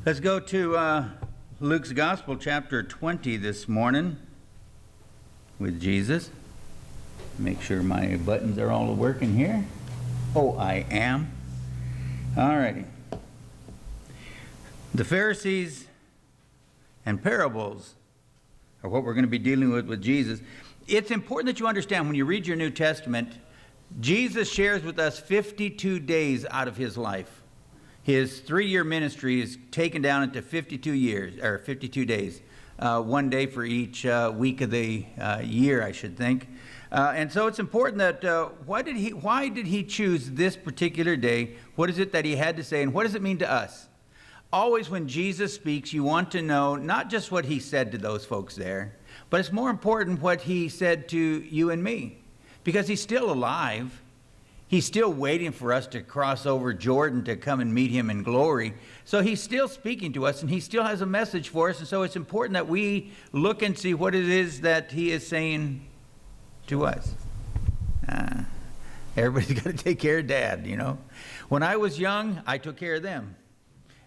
Let's go to Luke's Gospel, chapter 20 this morning with Jesus. Make sure my buttons are all working here. Oh, I am. All righty. The Pharisees and parables are what we're going to be dealing with Jesus. It's important that you understand when you read your New Testament, Jesus shares with us 52 days out of his life. His 3-year ministry is taken down into 52 days, 1 day for each week of the year, I should think. And so it's important that why did he choose this particular day? What is it that he had to say, and what does it mean to us? Always when Jesus speaks, you want to know not just what he said to those folks there, but it's more important what he said to you and me, because he's still alive. He's still waiting for us to cross over Jordan to come and meet him in glory. So he's still speaking to us, and he still has a message for us. And so it's important that we look and see what it is that he is saying to us. Everybody's got to take care of Dad, you know. When I was young, I took care of them.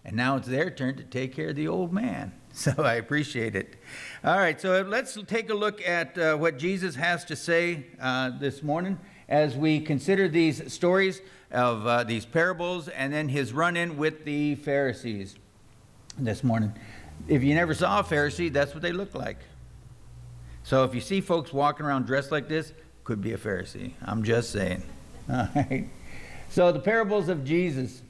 And now it's their turn to take care of the old man. So I appreciate it. All right, so let's take a look at what Jesus has to say this morning as we consider these stories of these parables and then his run-in with the Pharisees this morning. If you never saw a Pharisee, that's what they look like. So if you see folks walking around dressed like this, could be a Pharisee. I'm just saying. All right. So the parables of Jesus,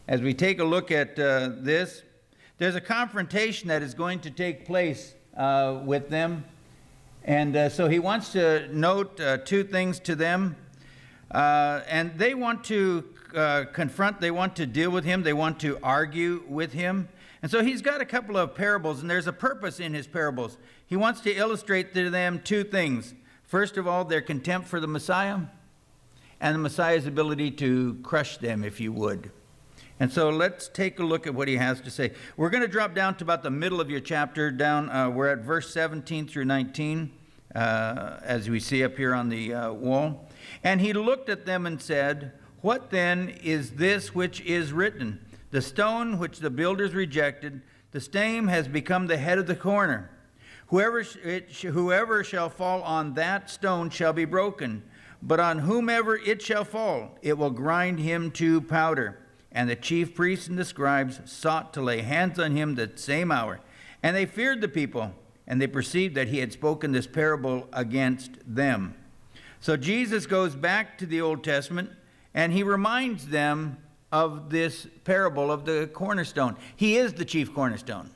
as we take a look at this, there's a confrontation that is going to take place with them. And so he wants to note 2 things to them. And they want to confront, they want to deal with him, they want to argue with him. And so he's got a couple of parables, and there's a purpose in his parables. He wants to illustrate to them 2 things. First of all, their contempt for the Messiah, and the Messiah's ability to crush them, if you would. And so let's take a look at what he has to say. We're going to drop down to about the middle of your chapter. We're at verse 17 through 19, as we see up here on the wall. And he looked at them and said, "What then is this which is written? The stone which the builders rejected, the same has become the head of the corner. Whoever shall fall on that stone shall be broken, but on whomever it shall fall, it will grind him to powder." And the chief priests and the scribes sought to lay hands on him that same hour. And they feared the people, and they perceived that he had spoken this parable against them. So Jesus goes back to the Old Testament, and he reminds them of this parable of the cornerstone. He is the chief cornerstone.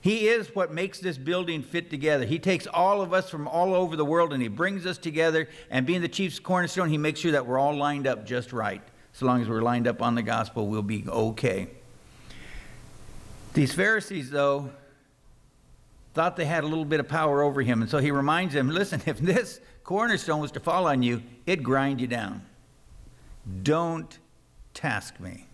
He is what makes this building fit together. He takes all of us from all over the world, and he brings us together, and being the chief cornerstone, he makes sure that we're all lined up just right. So long as we're lined up on the gospel, we'll be okay. These Pharisees, though, thought they had a little bit of power over him. And so he reminds them, listen, if this cornerstone was to fall on you, it'd grind you down. Don't task me.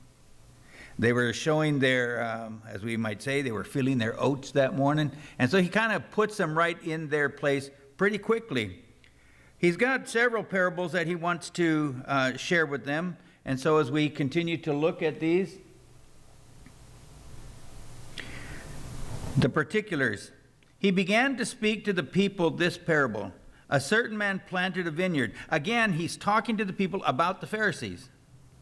They were showing their, as we might say, they were feeling their oats that morning. And so he kind of puts them right in their place pretty quickly. He's got several parables that he wants to share with them. And so as we continue to look at these, the particulars, he began to speak to the people this parable. A certain man planted a vineyard. Again, he's talking to the people about the Pharisees,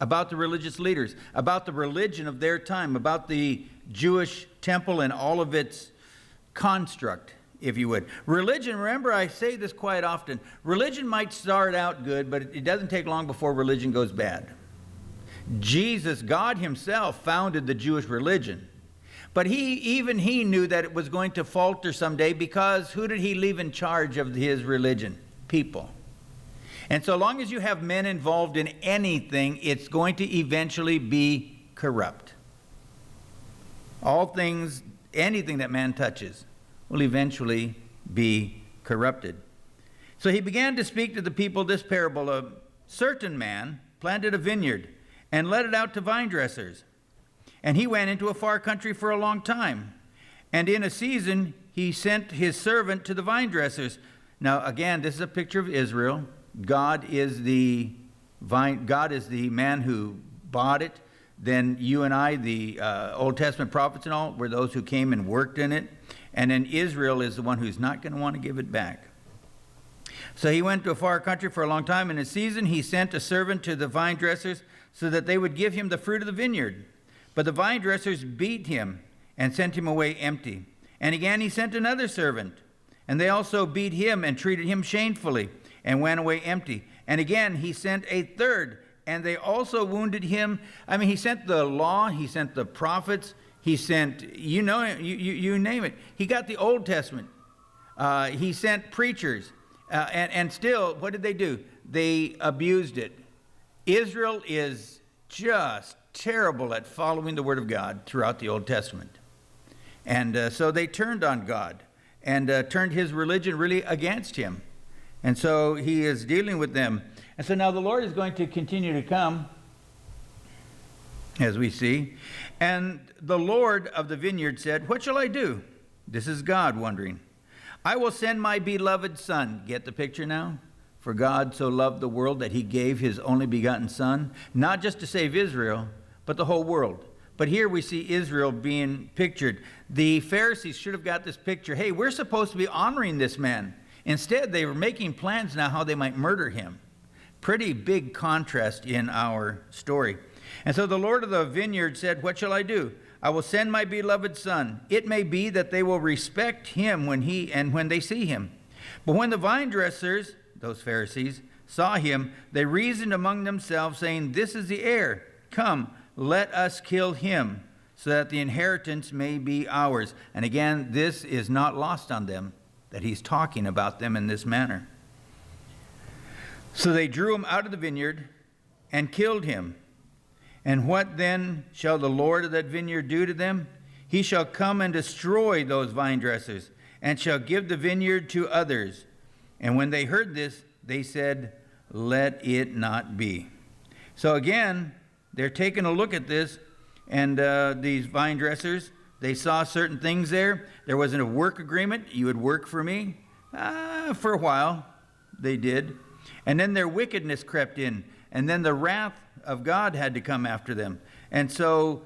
about the religious leaders, about the religion of their time, about the Jewish temple and all of its construct, if you would. Religion, remember I say this quite often, religion might start out good, but it doesn't take long before religion goes bad. Jesus, God himself, founded the Jewish religion. But he knew that it was going to falter someday, because who did he leave in charge of his religion? People. And so long as you have men involved in anything, it's going to eventually be corrupt. All things, anything that man touches, will eventually be corrupted. So he began to speak to the people this parable. A certain man planted a vineyard and let it out to vine dressers. And he went into a far country for a long time. And in a season, he sent his servant to the vine dressers. Now, again, this is a picture of Israel. God is the man who bought it. then you and I, the Old Testament prophets and all, were those who came and worked in it. And then Israel is the one who's not going to want to give it back. So he went to a far country for a long time. In a season, he sent a servant to the vine dressers so that they would give him the fruit of the vineyard. But the vine dressers beat him and sent him away empty. And again he sent another servant, and they also beat him and treated him shamefully and went away empty. And again he sent a third, and they also wounded him. I mean, he sent the law, he sent the prophets, he sent, you name it. He got the Old Testament. He sent preachers. And still, what did they do? They abused it. Israel is just terrible at following the Word of God throughout the Old Testament. And so they turned on God and turned his religion really against him. And so he is dealing with them. And so now the Lord is going to continue to come, as we see. And the Lord of the vineyard said, "What shall I do?" This is God wondering. "I will send my beloved Son." Get the picture now? "For God so loved the world that he gave his only begotten Son," not just to save Israel, but the whole world. But here we see Israel being pictured. The Pharisees should have got this picture. Hey, we're supposed to be honoring this man. Instead, they were making plans now how they might murder him. Pretty big contrast in our story. And so the Lord of the vineyard said, "What shall I do? I will send my beloved Son. It may be that they will respect him when they see him." But when the vine dressers, those Pharisees, saw him, they reasoned among themselves, saying, "This is the heir. Come, let us kill him, so that the inheritance may be ours." And again, this is not lost on them, that he's talking about them in this manner. So they drew him out of the vineyard and killed him. And what then shall the Lord of that vineyard do to them? He shall come and destroy those vine dressers, and shall give the vineyard to others. And when they heard this, they said, "Let it not be." So again, they're taking a look at this, and these vine dressers, they saw certain things there. There wasn't a work agreement. You would work for me. For a while, they did. And then their wickedness crept in, and then the wrath of God had to come after them. And so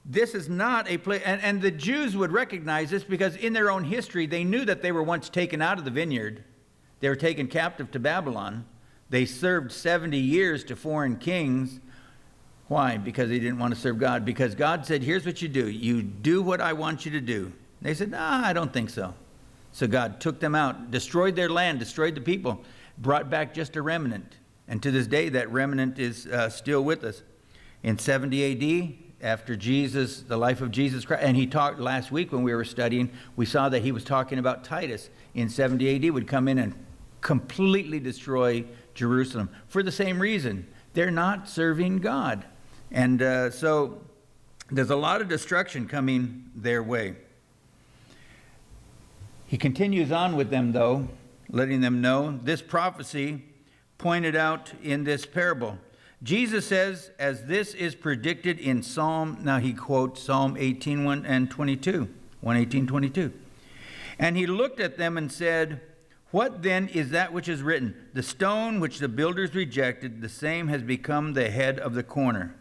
this is not a place, and the Jews would recognize this because in their own history, they knew that they were once taken out of the vineyard. They were taken captive to Babylon. They served 70 years to foreign kings. Why? Because they didn't want to serve God. Because God said, "Here's what you do. You do what I want you to do." They said, "Nah, I don't think so." So God took them out, destroyed their land, destroyed the people, brought back just a remnant. And to this day, that remnant is still with us. In 70 AD, after Jesus, the life of Jesus Christ, and he talked last week when we were studying, we saw that he was talking about Titus in 70 AD would come in and completely destroy Jerusalem for the same reason. They're not serving God. And so there's a lot of destruction coming their way. He continues on with them, though, letting them know this prophecy pointed out in this parable. Jesus says, as this is predicted in Psalm, now he quotes Psalm 18:1 and 22, 118:22. "And he looked at them and said, What then is that which is written? The stone which the builders rejected, the same has become the head of the corner.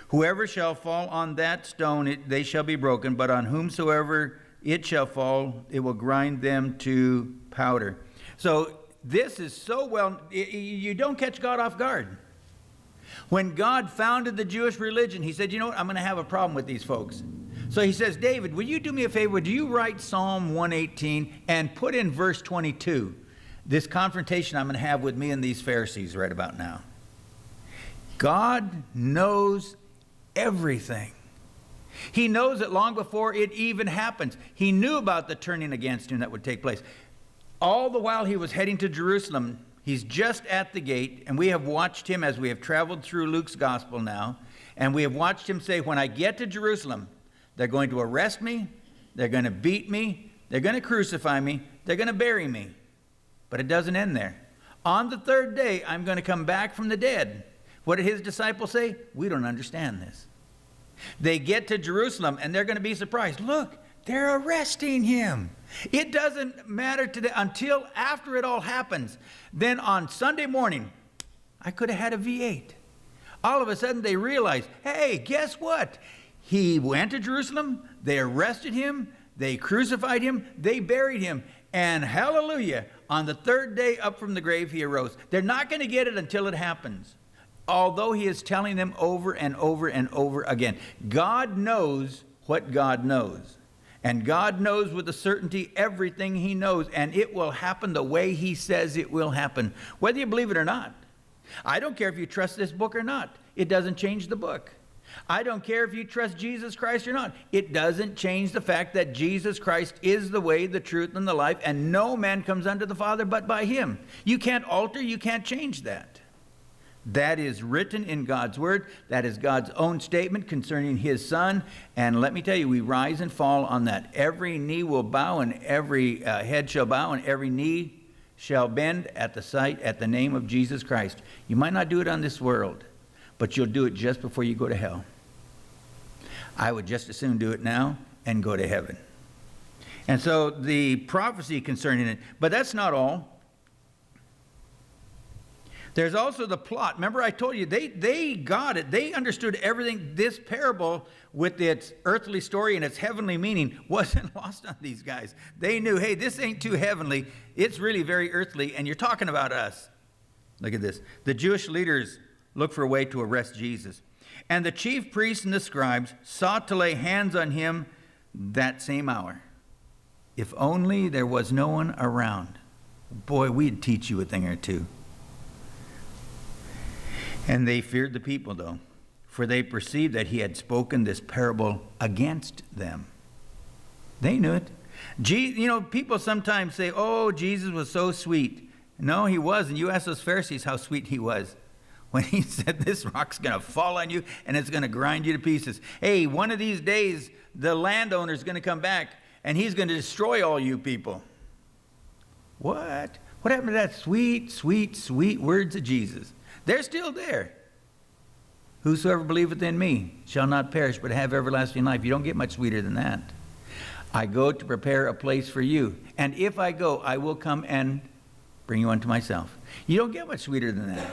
Whoever shall fall on that stone, they shall be broken, but on whomsoever it shall fall, it will grind them to powder." So this is so well, you don't catch God off guard. When God founded the Jewish religion, he said, "You know what, I'm going to have a problem with these folks." So he says, "David, will you do me a favor? Do you write Psalm 118 and put in verse 22, this confrontation I'm going to have with me and these Pharisees right about now?" God knows everything. He knows it long before it even happens. He knew about the turning against him that would take place. All the while he was heading to Jerusalem, he's just at the gate, and we have watched him as we have traveled through Luke's gospel now, and we have watched him say, "When I get to Jerusalem, they're going to arrest me, they're going to beat me, they're going to crucify me, they're going to bury me." But it doesn't end there. "On the third day, I'm going to come back from the dead." What did his disciples say? "We don't understand this." They get to Jerusalem, and they're going to be surprised. Look, they're arresting him. It doesn't matter to them until after it all happens. Then on Sunday morning, I could have had a V8. All of a sudden they realize, hey, guess what? He went to Jerusalem, they arrested him, they crucified him, they buried him, and hallelujah, on the third day up from the grave he arose. They're not going to get it until it happens, although he is telling them over and over and over again. God knows what God knows, and God knows with a certainty everything he knows, and it will happen the way he says it will happen, whether you believe it or not. I don't care if you trust this book or not. It doesn't change the book. I don't care if you trust Jesus Christ or not. It doesn't change the fact that Jesus Christ is the way, the truth, and the life, and no man comes unto the Father but by him. You can't alter, you can't change that. That is written in God's word. That is God's own statement concerning his Son. And let me tell you, we rise and fall on that. Every knee will bow, and every head shall bow, and every knee shall bend at the sight, at the name of Jesus Christ. You might not do it on this world, but you'll do it just before you go to hell. I would just as soon do it now and go to heaven. And so the prophecy concerning it, but that's not all. There's also the plot. Remember I told you, they got it. They understood everything. This parable with its earthly story and its heavenly meaning wasn't lost on these guys. They knew, hey, this ain't too heavenly. It's really very earthly, and you're talking about us. Look at this. The Jewish leaders looked for a way to arrest Jesus. And the chief priests and the scribes sought to lay hands on him that same hour. If only there was no one around. Boy, we'd teach you a thing or two. And they feared the people, though, for they perceived that he had spoken this parable against them. They knew it. You know, people sometimes say, oh, Jesus was so sweet. No, he wasn't. You ask those Pharisees how sweet he was when he said this rock's going to fall on you and it's going to grind you to pieces. Hey, one of these days, the landowner's going to come back and he's going to destroy all you people. What? What happened to that sweet, sweet, sweet words of Jesus? They're still there. Whosoever believeth in me shall not perish but have everlasting life. You don't get much sweeter than that. I go to prepare a place for you. And if I go, I will come and bring you unto myself. You don't get much sweeter than that.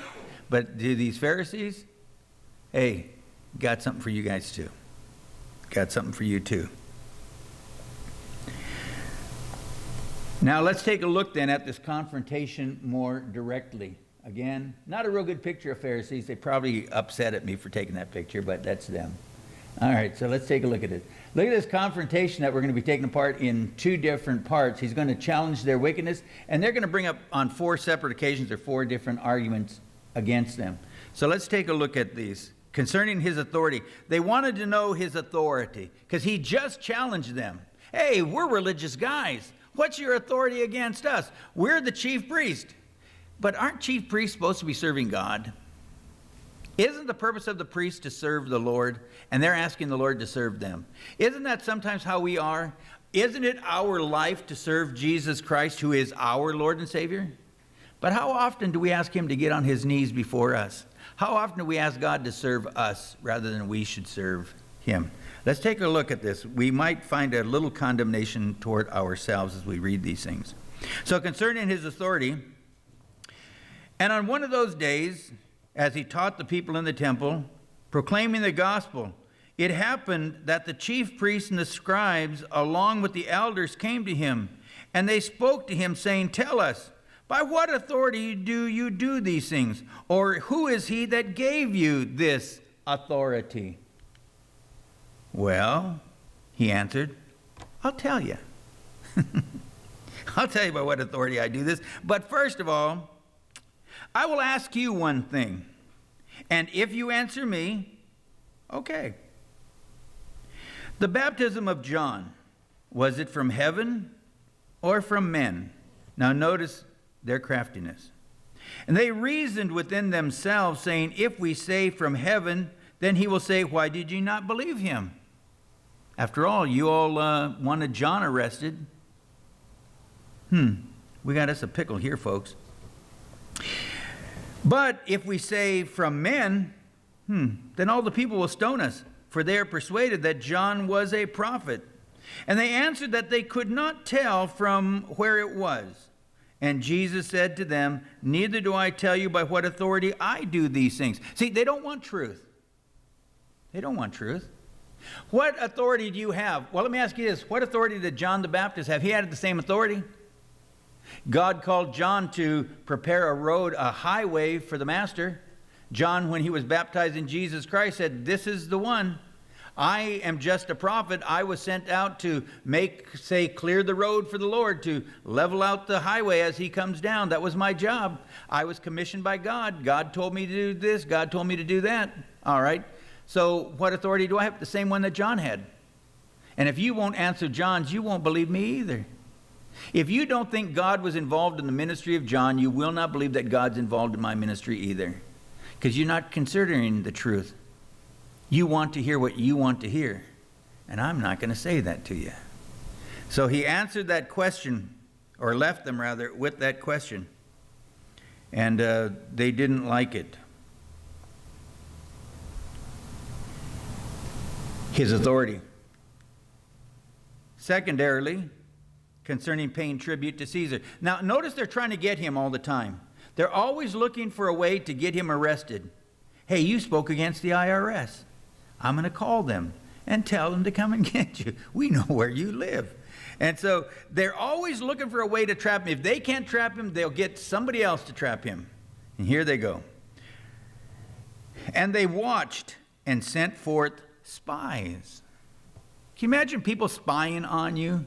But to these Pharisees, hey, got something for you guys too. Got something for you too. Now let's take a look then at this confrontation more directly. Again, not a real good picture of Pharisees. They probably upset at me for taking that picture, but that's them. All right, so let's take a look at it. Look at this confrontation that we're going to be taking apart in two different parts. He's going to challenge their wickedness, and they're going to bring up on 4 separate occasions or 4 different arguments against them. So let's take a look at these. Concerning his authority, they wanted to know his authority because he just challenged them. Hey, we're religious guys. What's your authority against us? We're the chief priest. But aren't chief priests supposed to be serving God? Isn't the purpose of the priest to serve the Lord? And they're asking the Lord to serve them. Isn't that sometimes how we are? Isn't it our life to serve Jesus Christ, who is our Lord and Savior? But how often do we ask him to get on his knees before us? How often do we ask God to serve us rather than we should serve him? Let's take a look at this. We might find a little condemnation toward ourselves as we read these things. So concerning his authority, and on one of those days, as he taught the people in the temple, proclaiming the gospel, it happened that the chief priests and the scribes, along with the elders, came to him, and they spoke to him, saying, tell us, by what authority do you do these things? Or who is he that gave you this authority? Well, he answered, I'll tell you. I'll tell you by what authority I do this. But first of all, I will ask you one thing, and if you answer me, okay. The baptism of John, was it from heaven or from men? Now notice their craftiness. And they reasoned within themselves, saying, if we say from heaven, then he will say, why did you not believe him? After all, you all wanted John arrested. We got us a pickle here, folks. But if we say from men, then all the people will stone us, for they are persuaded that John was a prophet. And they answered that they could not tell from where it was. And Jesus said to them, neither do I tell you by what authority I do these things. See, they don't want truth. They don't want truth. What authority do you have? Well, let me ask you this. What authority did John the Baptist have? He had the same authority. God called John to prepare a road, a highway for the Master. John, when he was baptized in Jesus Christ, said, this is the one. I am just a prophet. I was sent out to clear the road for the Lord, to level out the highway as he comes down. That was my job. I was commissioned by God. God told me to do this. God told me to do that. All right. So what authority do I have? The same one that John had. And if you won't answer John's, you won't believe me either. If you don't think God was involved in the ministry of John, you will not believe that God's involved in my ministry either. Because you're not considering the truth. You want to hear what you want to hear. And I'm not going to say that to you. So he answered that question, or left them rather, with that question. And they didn't like it. His authority. Secondarily, concerning paying tribute to Caesar. Now, notice they're trying to get him all the time. They're always looking for a way to get him arrested. Hey, you spoke against the IRS. I'm going to call them and tell them to come and get you. We know where you live. And so they're always looking for a way to trap him. If they can't trap him, they'll get somebody else to trap him. And here they go. And they watched and sent forth spies. Can you imagine people spying on you?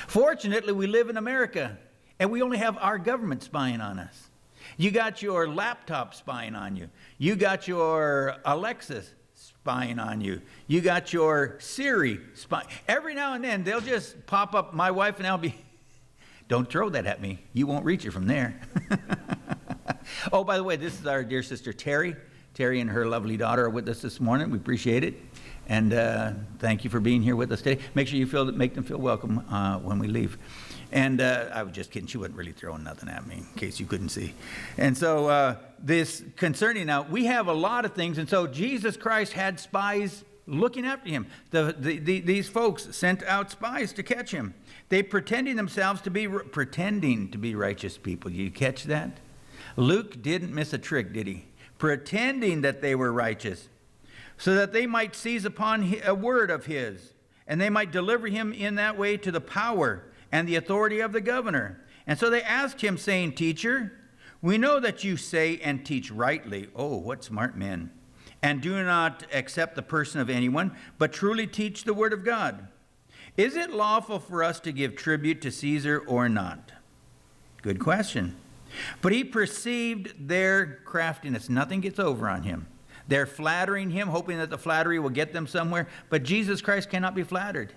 Fortunately, we live in America, and we only have our government spying on us. You got your laptop spying on you. You got your Alexa spying on you. You got your Siri spying. Every now and then, they'll just pop up. My wife and I'll be, don't throw that at me. You won't reach it from there. Oh, by the way, this is our dear sister Terry. Terry and her lovely daughter are with us this morning. We appreciate it. And thank you for being here with us today. Make sure make them feel welcome when we leave. And I was just kidding. She wasn't really throwing nothing at me, in case you couldn't see. And so this concerning now, we have a lot of things. And so Jesus Christ had spies looking after him. These folks sent out spies to catch him. They pretending to be righteous people. You catch that? Luke didn't miss a trick, did he? Pretending that they were righteous, so that they might seize upon a word of his, and they might deliver him in that way to the power and the authority of the governor. And so they asked him, saying, Teacher, we know that you say and teach rightly. Oh, what smart men. And do not accept the person of anyone, but truly teach the word of God. Is it lawful for us to give tribute to Caesar or not? Good question. But he perceived their craftiness. Nothing gets over on him. They're flattering him, hoping that the flattery will get them somewhere. But Jesus Christ cannot be flattered.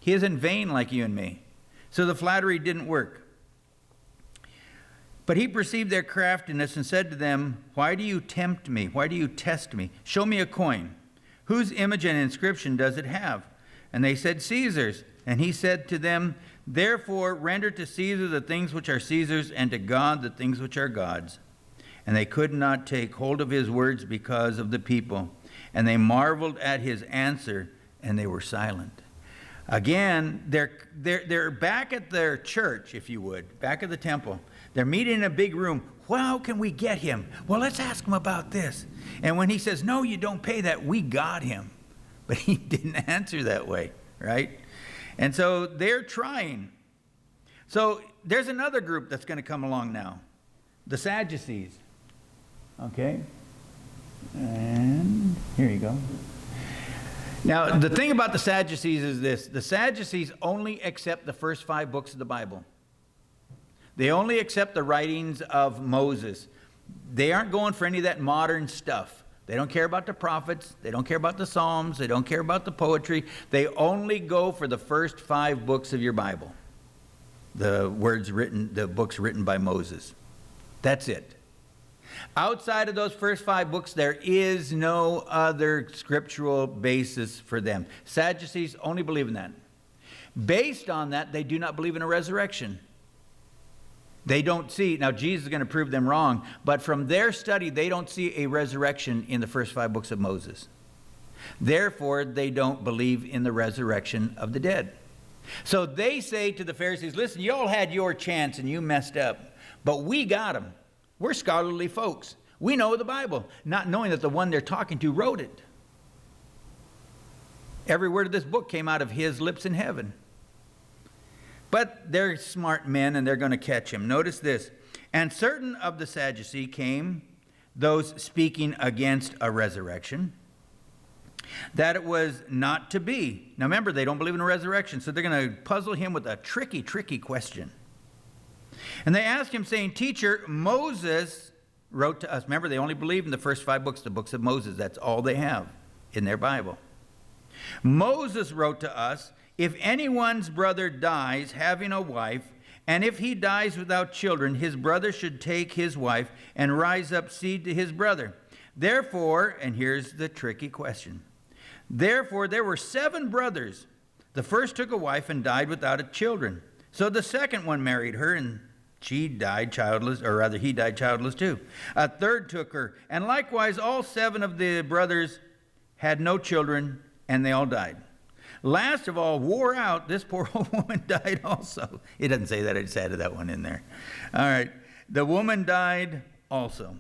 He isn't vain like you and me. So the flattery didn't work. But he perceived their craftiness and said to them, Why do you tempt me? Why do you test me? Show me a coin. Whose image and inscription does it have? And they said, Caesar's. And he said to them, Therefore render to Caesar the things which are Caesar's, and to God the things which are God's. And they could not take hold of his words because of the people. And they marveled at his answer, and they were silent. Again, they're back at their church, if you would, back at the temple. They're meeting in a big room. Well, how can we get him? Well, let's ask him about this. And when he says, no, you don't pay that, we got him. But he didn't answer that way, right? And so they're trying. So there's another group that's going to come along now. The Sadducees. Okay? And here you go. Now, the thing about the Sadducees is this. The Sadducees only accept the first 5 books of the Bible. They only accept the writings of Moses. They aren't going for any of that modern stuff. They don't care about the prophets. They don't care about the Psalms. They don't care about the poetry. They only go for the first 5 books of your Bible. The books written by Moses. That's it. Outside of those first 5 books, there is no other scriptural basis for them. Sadducees only believe in that. Based on that, they do not believe in a resurrection. They don't see, now Jesus is going to prove them wrong, but from their study, they don't see a resurrection in the first 5 books of Moses. Therefore, they don't believe in the resurrection of the dead. So they say to the Pharisees, listen, you all had your chance and you messed up, but we got them. We're scholarly folks. We know the Bible, not knowing that the one they're talking to wrote it. Every word of this book came out of his lips in heaven. But they're smart men and they're going to catch him. Notice this. And certain of the Sadducees came, those speaking against a resurrection, that it was not to be. Now remember, they don't believe in a resurrection, so they're going to puzzle him with a tricky question. And they asked him, saying, Teacher, Moses wrote to us. Remember, they only believe in the first 5 books, the books of Moses. That's all they have in their Bible. Moses wrote to us, if anyone's brother dies having a wife, and if he dies without children, his brother should take his wife and rise up seed to his brother. Therefore, and here's the tricky question, therefore there were 7 brothers. The first took a wife and died without children. So the second one married her, and she died childless, or rather he died childless too. A third took her, and likewise all 7 of the brothers had no children, and they all died. Last of all, wore out, this poor old woman died also. It doesn't say that, I just added that one in there. All right, the woman died also.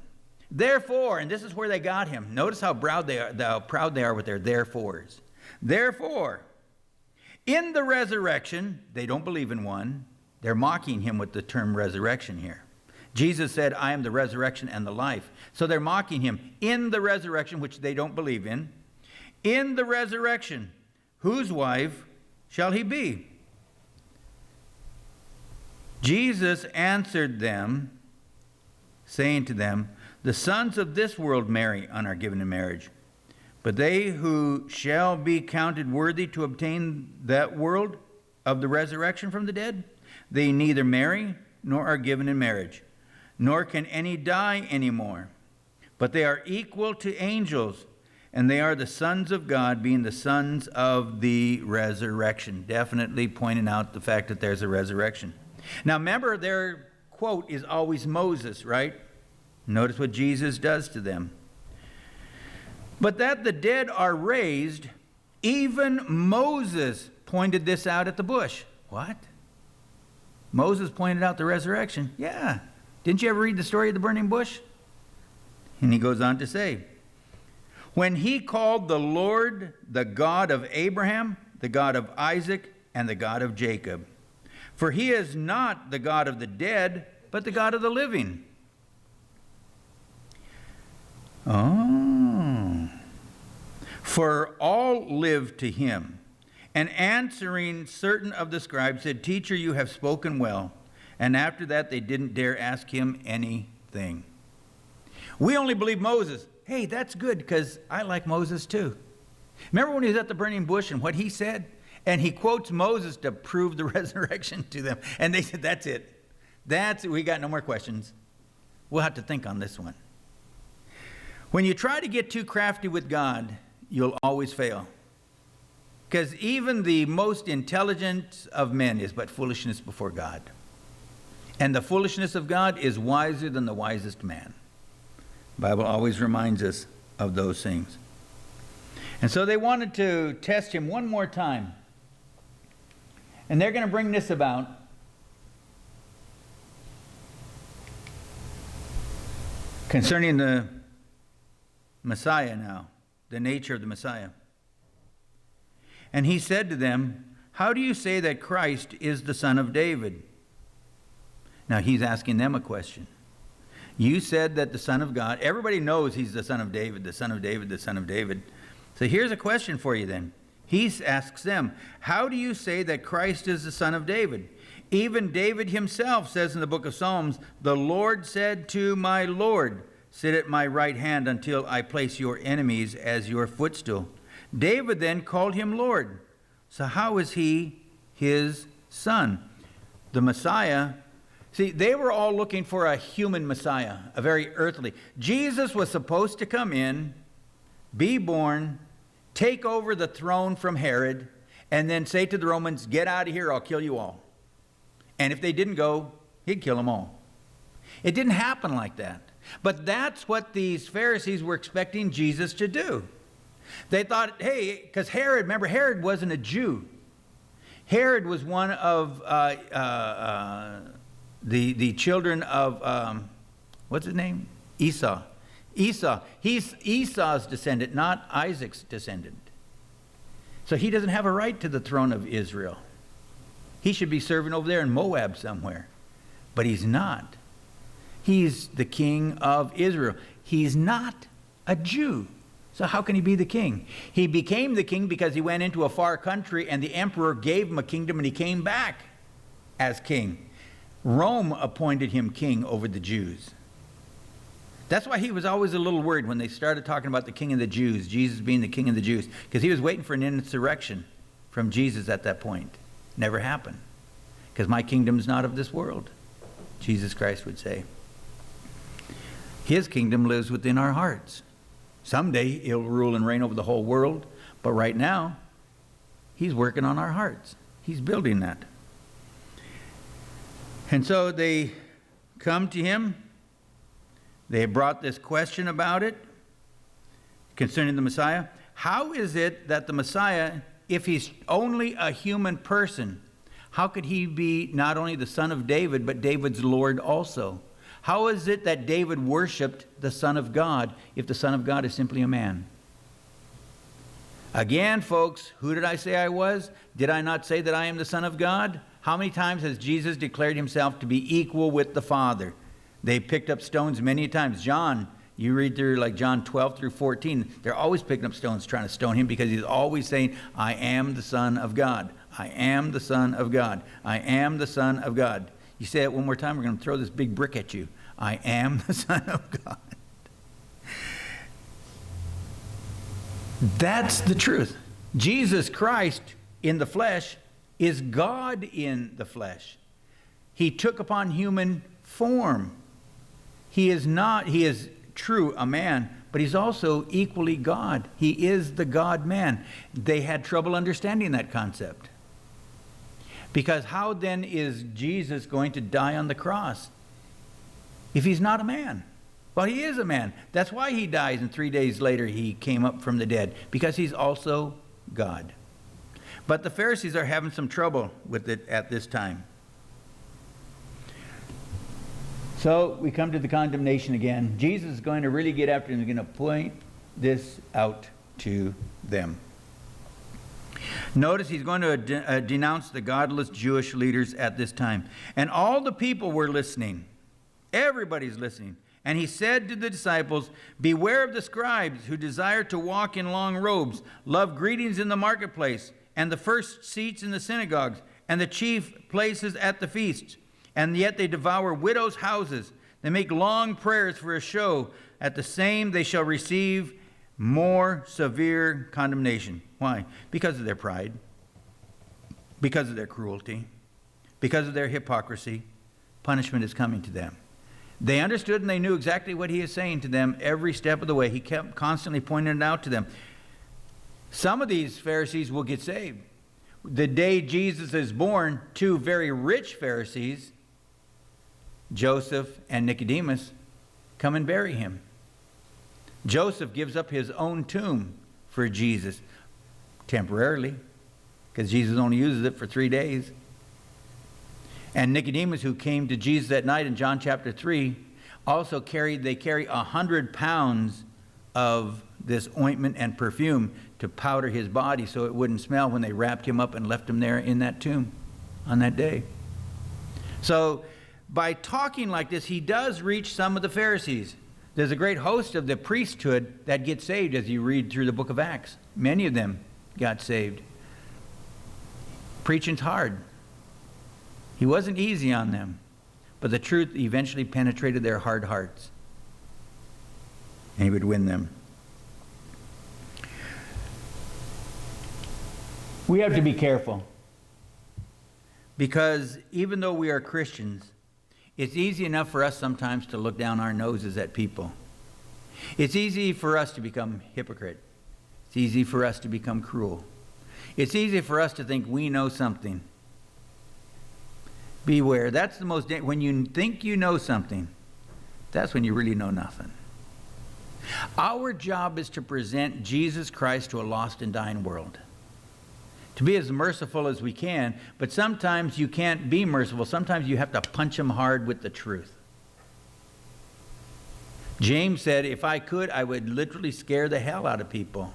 Therefore, and this is where they got him. Notice how proud they are with their therefores. Therefore, in the resurrection, they don't believe in one. They're mocking him with the term resurrection here. Jesus said, I am the resurrection and the life. So they're mocking him in the resurrection, which they don't believe in. In the resurrection, whose wife shall he be? Jesus answered them, saying to them, the sons of this world marry and are given in marriage. But they who shall be counted worthy to obtain that world of the resurrection from the dead, they neither marry nor are given in marriage, nor can any die anymore. But they are equal to angels, and they are the sons of God, being the sons of the resurrection. Definitely pointing out the fact that there's a resurrection. Now remember, their quote is always Moses, right? Notice what Jesus does to them. But that the dead are raised, even Moses pointed this out at the bush. What? Moses pointed out the resurrection? Yeah. Didn't you ever read the story of the burning bush? And he goes on to say, when he called the Lord the God of Abraham, the God of Isaac, and the God of Jacob. For he is not the God of the dead, but the God of the living. Oh. For all lived to him. And answering certain of the scribes said, Teacher, you have spoken well. And after that they didn't dare ask him anything. We only believe Moses. Hey, that's good, because I like Moses too. Remember when he was at the burning bush and what he said? And he quotes Moses to prove the resurrection to them. And they said, that's it. That's it. We got no more questions. We'll have to think on this one. When you try to get too crafty with God, you'll always fail. Because even the most intelligent of men is but foolishness before God. And the foolishness of God is wiser than the wisest man. The Bible always reminds us of those things. And so they wanted to test him one more time. And they're going to bring this about. Concerning the Messiah now, the nature of the Messiah. And he said to them, how do you say that Christ is the son of David? Now he's asking them a question. You said that the Son of God, everybody knows he's the son of David, the son of David, the son of David. So here's a question for you then. He asks them, how do you say that Christ is the son of David? Even David himself says in the book of Psalms, the Lord said to my Lord, sit at my right hand until I place your enemies as your footstool. David then called him Lord. So how is he his son? The Messiah. See, they were all looking for a human Messiah, a very earthly. Jesus was supposed to come in, be born, take over the throne from Herod, and then say to the Romans, get out of here, I'll kill you all. And if they didn't go, he'd kill them all. It didn't happen like that. But that's what these Pharisees were expecting Jesus to do. They thought, hey, because Herod, remember, Herod wasn't a Jew. Herod was one of the children of, what's his name? Esau. Esau. He's Esau's descendant, not Isaac's descendant. So he doesn't have a right to the throne of Israel. He should be serving over there in Moab somewhere. But he's not. He's the king of Israel. He's not a Jew. So how can he be the king? He became the king because he went into a far country and the emperor gave him a kingdom and he came back as king. Rome appointed him king over the Jews. That's why he was always a little worried when they started talking about the king of the Jews, Jesus being the king of the Jews, because he was waiting for an insurrection from Jesus at that point. Never happened. Because my kingdom is not of this world, Jesus Christ would say. His kingdom lives within our hearts. Someday he'll rule and reign over the whole world, but right now he's working on our hearts. He's building that. And so they come to him. They brought this question about it concerning the Messiah. How is it that the Messiah, if he's only a human person, how could he be not only the son of David, but David's Lord also? How is it that David worshiped the Son of God if the Son of God is simply a man? Again, folks, who did I say I was? Did I not say that I am the Son of God? How many times has Jesus declared himself to be equal with the Father? They picked up stones many times. John, you read through like John 12 through 14, they're always picking up stones trying to stone him because he's always saying, I am the Son of God. I am the Son of God. I am the Son of God. You say it one more time, we're going to throw this big brick at you. I am the Son of God. That's the truth. Jesus Christ in the flesh is God in the flesh. He took upon human form. He is true a man, but he's also equally God. He is the God-man. They had trouble understanding that concept. Because how then is Jesus going to die on the cross if he's not a man? Well, he is a man. That's why he dies, and 3 days later he came up from the dead, because he's also God. But the Pharisees are having some trouble with it at this time. So we come to the condemnation again. Jesus is going to really get after them. He's going to point this out to them. Notice he's going to denounce the godless Jewish leaders at this time. And all the people were listening. Everybody's listening. And he said to the disciples, beware of the scribes who desire to walk in long robes, love greetings in the marketplace, and the first seats in the synagogues, and the chief places at the feasts. And yet they devour widows' houses. They make long prayers for a show. At the same they shall receive more severe condemnation. Why? Because of their pride, because of their cruelty, because of their hypocrisy. Punishment is coming to them. They understood and they knew exactly what he is saying to them every step of the way. He kept constantly pointing it out to them. Some of these Pharisees will get saved. The day Jesus is born, two very rich Pharisees, Joseph and Nicodemus, come and bury him. Joseph gives up his own tomb for Jesus temporarily, because Jesus only uses it for 3 days. And Nicodemus, who came to Jesus that night in John chapter 3, also carry 100 pounds of this ointment and perfume to powder his body so it wouldn't smell when they wrapped him up and left him there in that tomb on that day. So by talking like this, he does reach some of the Pharisees. There's a great host of the priesthood that get saved as you read through the book of Acts. Many of them got saved. Preaching's hard. He wasn't easy on them, but the truth eventually penetrated their hard hearts, and he would win them. We have to be careful, because even though we are Christians, it's easy enough for us sometimes to look down our noses at people. It's easy for us to become hypocrite. It's easy for us to become cruel. It's easy for us to think we know something. Beware. That's the most when you think you know something, that's when you really know nothing. Our job is to present Jesus Christ to a lost and dying world. to be as merciful as we can, but sometimes you can't be merciful. Sometimes you have to punch them hard with the truth. James said, if I could, I would literally scare the hell out of people.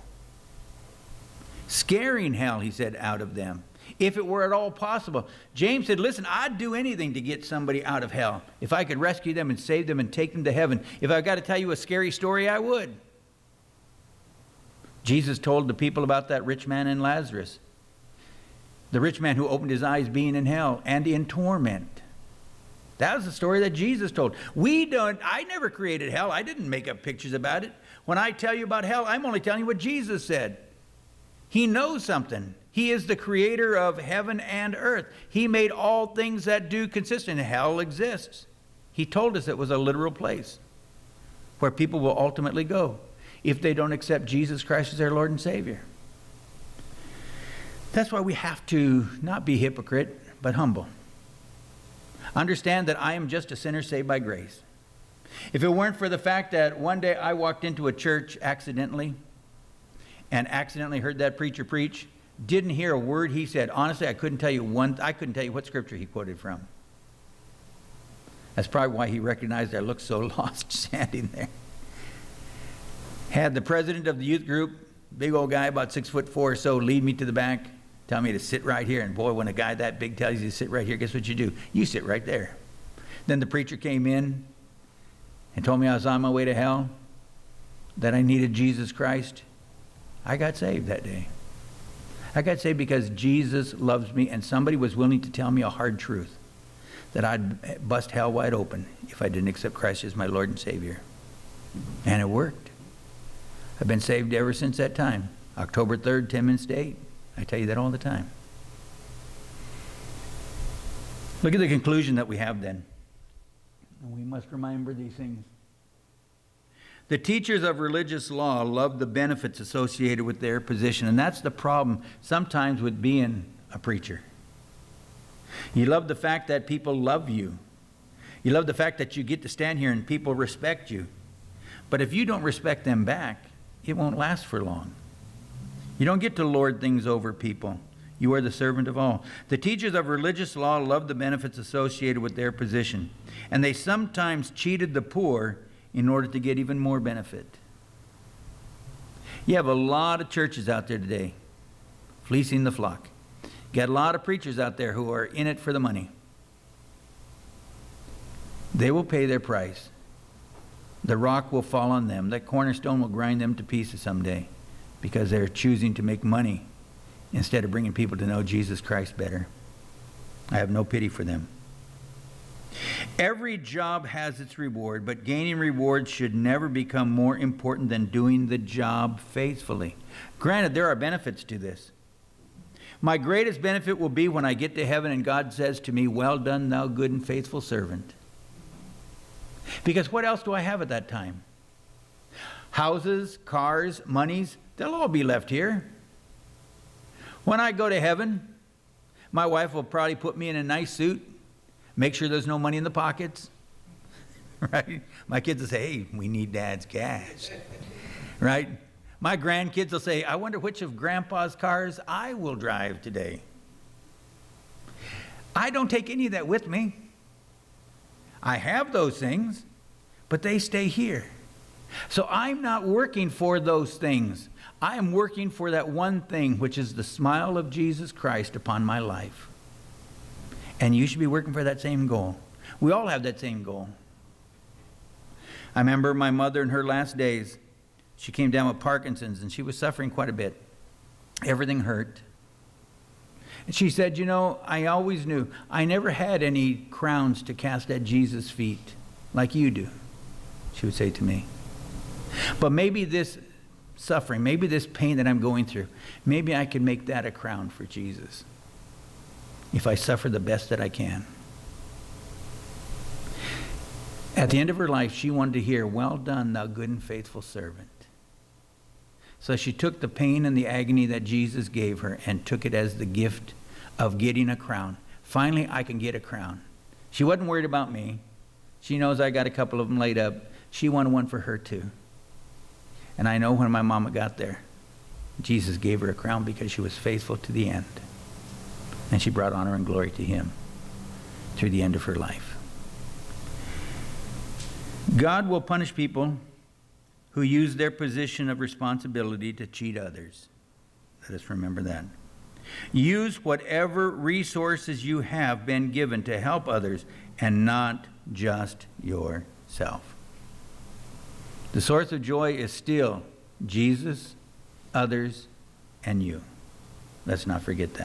Scaring hell, he said, out of them. If it were at all possible. James said, listen, I'd do anything to get somebody out of hell. If I could rescue them and save them and take them to heaven. If I've got to tell you a scary story, I would. Jesus told the people about that rich man and Lazarus. The rich man who opened his eyes being in hell and in torment. That was the story that Jesus told. I never created hell. I didn't make up pictures about it. When I tell you about hell, I'm only telling you what Jesus said. He knows something. He is the creator of heaven and earth. He made all things that do consist in hell exists. He told us it was a literal place where people will ultimately go if they don't accept Jesus Christ as their Lord and Savior. That's why we have to not be hypocrite, but humble. Understand that I am just a sinner saved by grace. If it weren't for the fact that one day I walked into a church accidentally and accidentally heard that preacher preach, didn't hear a word he said. Honestly, I couldn't tell you what scripture he quoted from. That's probably why he recognized I looked so lost standing there. Had the president of the youth group, big old guy, about 6'4" or so, lead me to the back, tell me to sit right here. And boy, when a guy that big tells you to sit right here, guess what you do? You sit right there. Then the preacher came in and told me I was on my way to hell, that I needed Jesus Christ. I got saved that day. I got saved because Jesus loves me, and somebody was willing to tell me a hard truth, that I'd bust hell wide open if I didn't accept Christ as my Lord and Savior. And it worked. I've been saved ever since that time. October 3rd, 10 minutes to 8. I tell you that all the time. Look at the conclusion that we have then. And we must remember these things. The teachers of religious law love the benefits associated with their position. And that's the problem sometimes with being a preacher. You love the fact that people love you. You love the fact that you get to stand here and people respect you. But if you don't respect them back, it won't last for long. You don't get to lord things over people. You are the servant of all. The teachers of religious law love the benefits associated with their position. And they sometimes cheated the poor in order to get even more benefit. You have a lot of churches out there today fleecing the flock. You got a lot of preachers out there who are in it for the money. They will pay their price. The rock will fall on them. That cornerstone will grind them to pieces someday because they're choosing to make money instead of bringing people to know Jesus Christ better. I have no pity for them. Every job has its reward, but gaining rewards should never become more important than doing the job faithfully. Granted, there are benefits to this. My greatest benefit will be when I get to heaven and God says to me, "Well done, thou good and faithful servant." Because what else do I have at that time? Houses, cars, monies, they'll all be left here. When I go to heaven, my wife will probably put me in a nice suit, make sure there's no money in the pockets. Right? My kids will say, "Hey, we need Dad's cash." Right? My grandkids will say, "I wonder which of Grandpa's cars I will drive today." I don't take any of that with me. I have those things, but they stay here. So I'm not working for those things. I am working for that one thing, which is the smile of Jesus Christ upon my life. And you should be working for that same goal. We all have that same goal. I remember my mother in her last days. She came down with Parkinson's, and she was suffering quite a bit. Everything hurt. And she said, "You know, I always knew I never had any crowns to cast at Jesus' feet like you do," she would say to me. "But maybe this suffering, maybe this pain that I'm going through, maybe I can make that a crown for Jesus if I suffer the best that I can." At the end of her life, she wanted to hear, "Well done, thou good and faithful servant." So she took the pain and the agony that Jesus gave her and took it as the gift of getting a crown. Finally, I can get a crown. She wasn't worried about me. She knows I got a couple of them laid up. She wanted one for her too. And I know when my mama got there, Jesus gave her a crown because she was faithful to the end. And she brought honor and glory to him through the end of her life. God will punish people who use their position of responsibility to cheat others. Let us remember that. Use whatever resources you have been given to help others and not just yourself. The source of joy is still Jesus, others, and you. Let's not forget that.